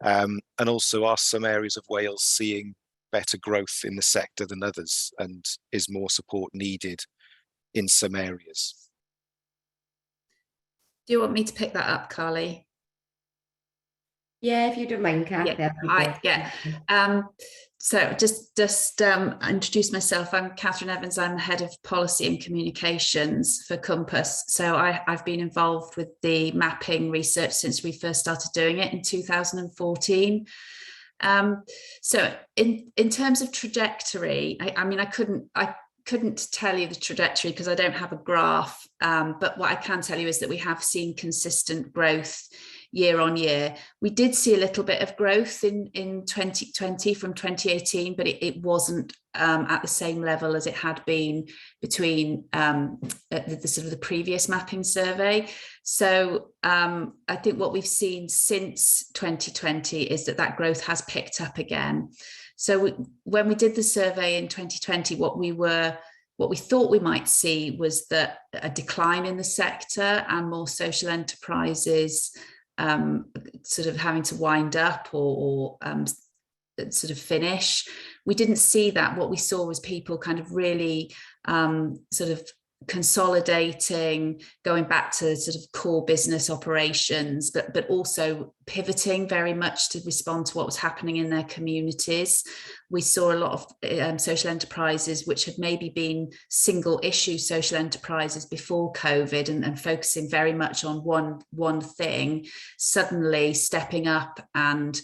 Speaker 21: And also, are some areas of Wales seeing better growth in the sector than others, and is more support needed in some areas?
Speaker 22: Do you want me to pick that up, Carly?
Speaker 1: Yeah, if you don't mind, Kath.
Speaker 22: So just introduce myself. I'm Catherine Evans. I'm the head of policy and communications for Cwmpas. So I've been involved with the mapping research since we first started doing it in 2014. So in terms of trajectory, I mean, I couldn't tell you the trajectory because I don't have a graph, but what I can tell you is that we have seen consistent growth year on year. We did see a little bit of growth in 2020 from 2018, but it wasn't at the same level as it had been between the sort of the previous mapping survey. So I think what we've seen since 2020 is that growth has picked up again. So when we did the survey in 2020, what we thought we might see was that a decline in the sector and more social enterprises sort of having to wind up or sort of finish. We didn't see that. What we saw was people kind of really sort of consolidating, going back to sort of core business operations, but also pivoting very much to respond to what was happening in their communities. We saw a lot of social enterprises which had maybe been single issue social enterprises before COVID and focusing very much on one thing, suddenly stepping up and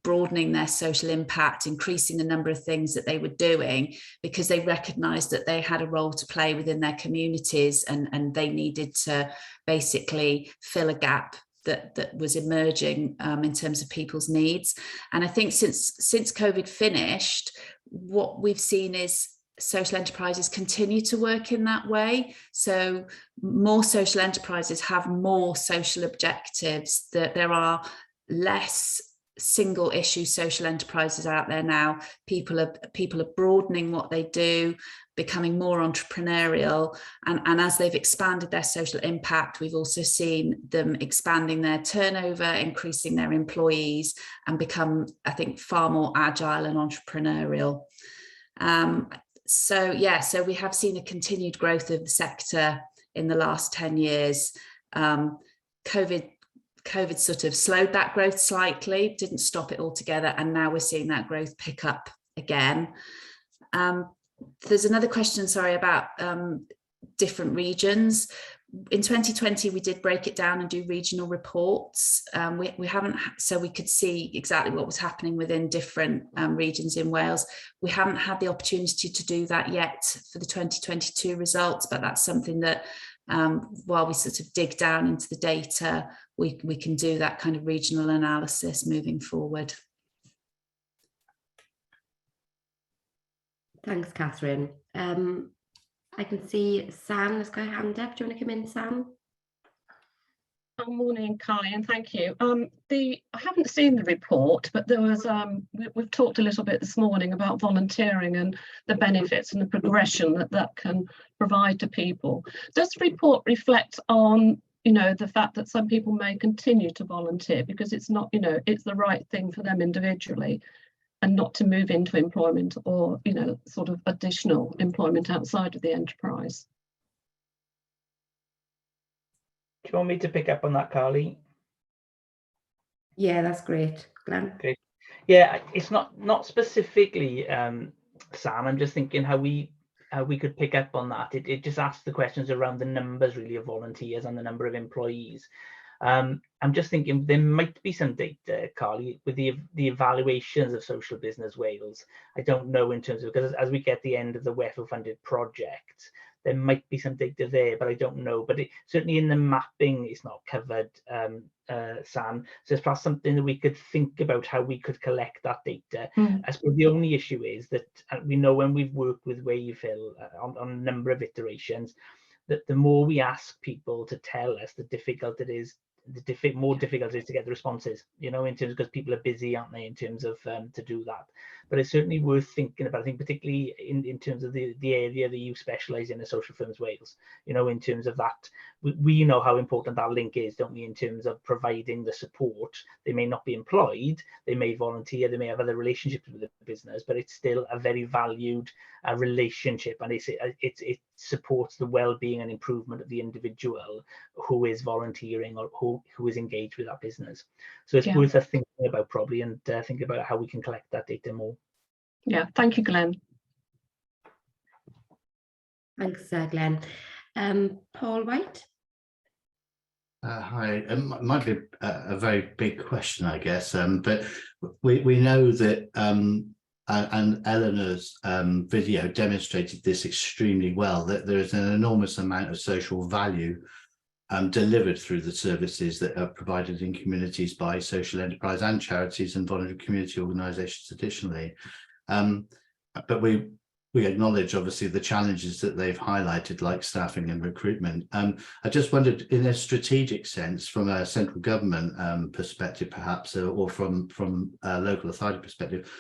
Speaker 22: broadening their social impact, increasing the number of things that they were doing because they recognized that they had a role to play within their communities and they needed to basically fill a gap that was emerging in terms of people's needs. And I think since COVID finished, what we've seen is social enterprises continue to work in that way. So more social enterprises have more social objectives, that there are less single issue social enterprises out there now. People are broadening what they do, becoming more entrepreneurial, and as they've expanded their social impact, we've also seen them expanding their turnover, increasing their employees, and become, I think, far more agile and entrepreneurial. So we have seen a continued growth of the sector in the last 10 years. COVID sort of slowed that growth slightly, didn't stop it altogether, and now we're seeing that growth pick up again. There's another question, sorry, about different regions. In 2020, we did break it down and do regional reports. We haven't, so we could see exactly what was happening within different regions in Wales. We haven't had the opportunity to do that yet for the 2022 results, but that's something that while we sort of dig down into the data, we can do that kind of regional analysis moving forward.
Speaker 1: Thanks, Catherine. I can see Sam has got a hand up. Do you want to come in, Sam?
Speaker 23: Good morning, Carly, and thank you. I haven't seen the report, but there was we've talked a little bit this morning about volunteering and the benefits and the progression that can provide to people. Does the report reflect on, the fact that some people may continue to volunteer because it's not, it's the right thing for them individually, and not to move into employment or, sort of additional employment outside of the enterprise?
Speaker 2: Do you want me to pick up on that, Carly?
Speaker 1: Yeah, that's great, Glenn.
Speaker 2: Okay. Yeah, it's not specifically, Sam. I'm just thinking how we could pick up on that. It just asks the questions around the numbers really of volunteers and the number of employees. I'm just thinking there might be some data, Carly, with the evaluations of Social Business Wales. I don't know in terms of, because as we get the end of the WEFO funded project, there might be some data there, but I don't know. But certainly in the mapping, it's not covered, Sam. So it's perhaps something that we could think about how we could collect that data. I suppose the only issue is that we know when we've worked with Wayfill on a number of iterations, that the more we ask people to tell us, the difficult it is, more difficult it is to get the responses, in terms, because people are busy, aren't they, in terms of to do that. But it's certainly worth thinking about, I think, particularly in terms of the area that you specialise in, the Social Firms Wales, in terms of that, we know how important that link is, don't we, in terms of providing the support. They may not be employed, they may volunteer, they may have other relationships with the business, but it's still a very valued relationship, and it supports the well-being and improvement of the individual who is volunteering or who is engaged with that business. So it's worth us thinking about, probably, and think about how we can collect that data more.
Speaker 23: Yeah, thank you, Glenn.
Speaker 1: Thanks, Glenn. Paul White.
Speaker 4: Hi, it might be a very big question, I guess, but we know that, and Eleanor's video demonstrated this extremely well, that there is an enormous amount of social value delivered through the services that are provided in communities by social enterprise and charities and voluntary community organisations additionally. But we acknowledge, obviously, the challenges that they've highlighted, like staffing and recruitment. I just wondered, in a strategic sense, from a central government perspective, perhaps, or from a local authority perspective,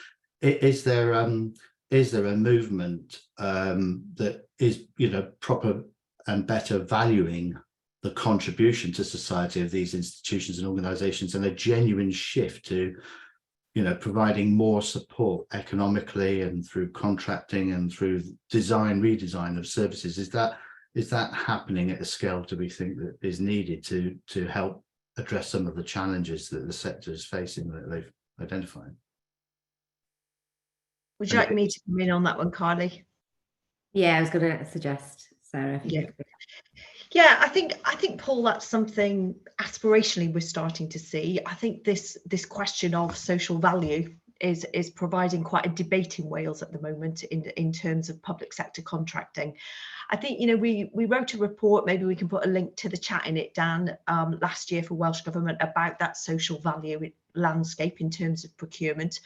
Speaker 4: is there a movement that is, proper and better valuing the contribution to society of these institutions and organisations, and a genuine shift to providing more support economically and through contracting and through redesign of services? Is that happening at a scale do we think that is needed to help address some of the challenges that the sector is facing that they've identified?
Speaker 7: Would you like me to come in on that one, Carly?
Speaker 1: Yeah, I was going to suggest, Sarah.
Speaker 7: Yeah, I think, Paul, that's something aspirationally we're starting to see. I think this question of social value is providing quite a debate in Wales at the moment in terms of public sector contracting. I think, we wrote a report, maybe we can put a link to the chat in it, Dan, last year for Welsh Government about that social value landscape in terms of procurement.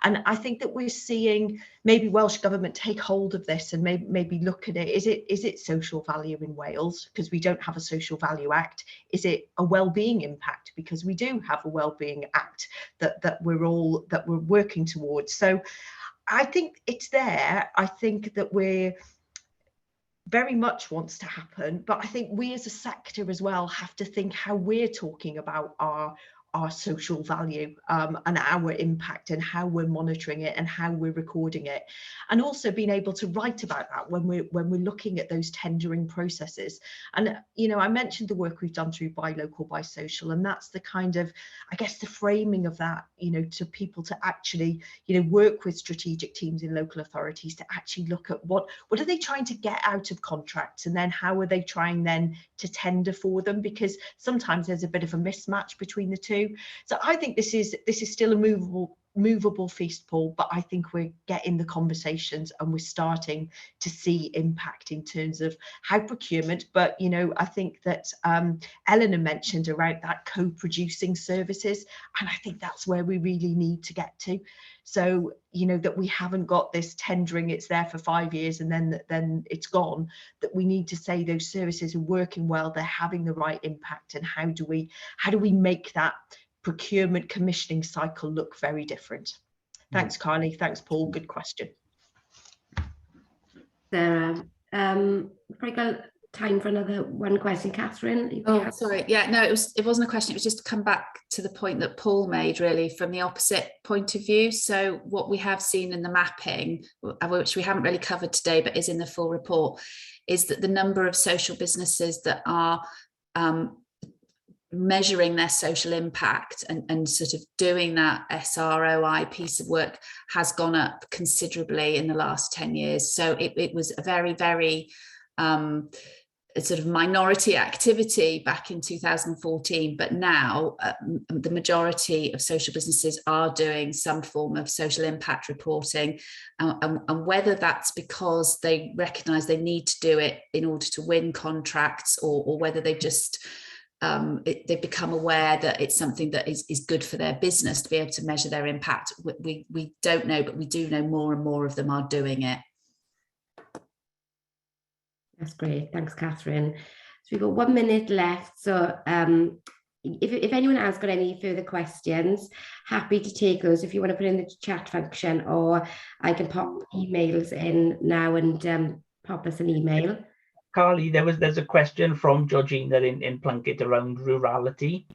Speaker 7: And I think that we're seeing maybe Welsh Government take hold of this and maybe look at it. Is it social value in Wales? Because we don't have a Social Value Act. Is it a wellbeing impact? Because we do have a Wellbeing Act that we're working towards. So I think it's there. I think that we're very much wants to happen, but I think we as a sector as well have to think how we're talking about our social value and our impact and how we're monitoring it and how we're recording it, and also being able to write about that when we're looking at those tendering processes. And I mentioned the work we've done through Buy Local, Buy Social, and that's the kind of, I guess, the framing of that, to people to actually work with strategic teams in local authorities to actually look at what are they trying to get out of contracts, and then how are they trying then to tender for them, because sometimes there's a bit of a mismatch between the two. So I think this is still a movable feast, Paul, but I think we're getting the conversations and we're starting to see impact in terms of how procurement, but I think that Eleanor mentioned around that co-producing services, and I think that's where we really need to get to. So that we haven't got this tendering, it's there for 5 years and then it's gone, that we need to say those services are working well, they're having the right impact, and how do we make that procurement commissioning cycle look very different. Thanks, Carly. Thanks, Paul. Good question.
Speaker 1: Sarah, probably got time for another one question. Catherine?
Speaker 22: Oh, sorry. Yeah, no, it wasn't a question. It was just to come back to the point that Paul made, really, from the opposite point of view. So what we have seen in the mapping, which we haven't really covered today, but is in the full report, is that the number of social businesses that are measuring their social impact and sort of doing that SROI piece of work has gone up considerably in the last 10 years. So it was a very, very sort of minority activity back in 2014, but now the majority of social businesses are doing some form of social impact reporting, and whether that's because they recognise they need to do it in order to win contracts, or whether they've just they've become aware that it's something that is good for their business to be able to measure their impact. We don't know, but we do know more and more of them are doing it.
Speaker 1: That's great. Thanks, Catherine. So we've got 1 minute left. So if anyone has got any further questions, happy to take those if you want to put in the chat function, or I can pop emails in now and pop us an email.
Speaker 2: Carly, there's a question from Georgina in Plunkett around rurality.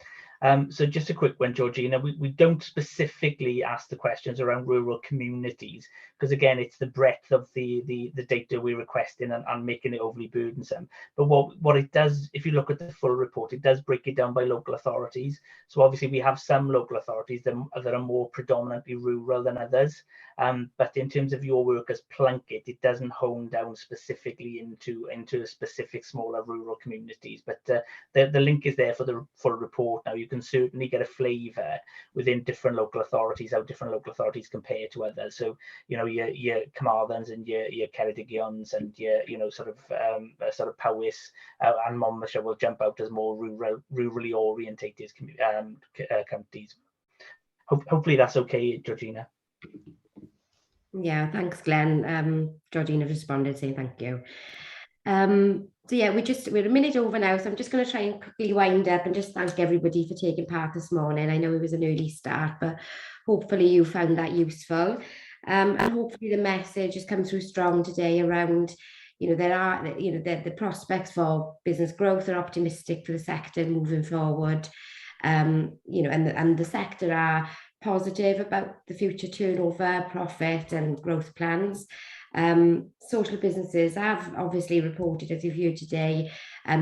Speaker 2: So just a quick one, Georgina. We don't specifically ask the questions around rural communities, because again, it's the breadth of the data we're requesting and making it overly burdensome. But what it does, if you look at the full report, it does break it down by local authorities. So obviously we have some local authorities that are more predominantly rural than others. But in terms of your work as Plunkett, it doesn't hone down specifically into specific smaller rural communities. But the link is there for the full report. Now you can certainly get a flavour within different local authorities, how different local authorities compare to others. So your Carmarthens and your Ceredigions and your sort of Powys and Monmouthshire will jump out as more rurally orientated counties. Hopefully that's okay, Georgina.
Speaker 1: Yeah, thanks, Glenn. Georgina responded saying thank you. So yeah, we're a minute over now, so I'm just going to try and quickly wind up and just thank everybody for taking part this morning. I know it was an early start, but hopefully you found that useful, and hopefully the message has come through strong today around, the prospects for business growth are optimistic for the sector moving forward, and the sector are positive about the future turnover, profit and growth plans. Social businesses have obviously reported, as you've heard today,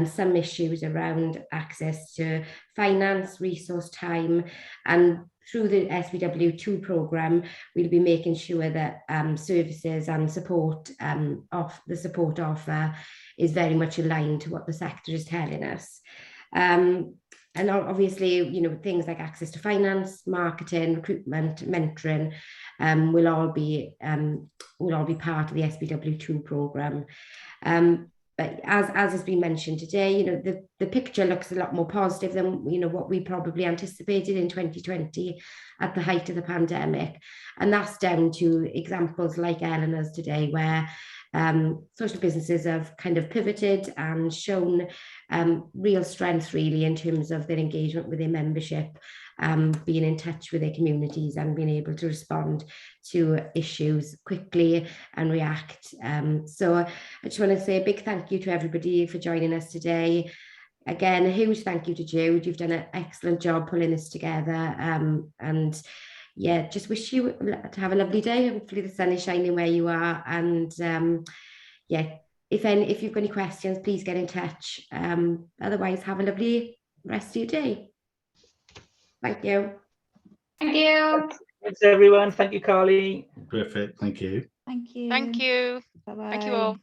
Speaker 1: some issues around access to finance, resource, time, and through the SBW2 programme, we'll be making sure that services and support of the support offer is very much aligned to what the sector is telling us. And obviously, things like access to finance, marketing, recruitment, mentoring will all be part of the SBW2 programme. But as has been mentioned today, the picture looks a lot more positive than what we probably anticipated in 2020 at the height of the pandemic, and that's down to examples like Eleanor's today, where social businesses have kind of pivoted and shown real strength really in terms of their engagement with their membership, being in touch with their communities and being able to respond to issues quickly and react. So I just want to say a big thank you to everybody for joining us today. Again, a huge thank you to Jude. You've done an excellent job pulling this together, and yeah, just wish you to have a lovely day. Hopefully the sun is shining where you are, and yeah, if you've got any questions, please get in touch. Otherwise, have a lovely rest of your day. Thank you.
Speaker 5: Thank you.
Speaker 2: Thanks everyone. Thank you, Carly.
Speaker 4: Perfect. Thank you.
Speaker 15: Thank you.
Speaker 9: Thank you.
Speaker 15: Bye-bye.
Speaker 9: Thank you all.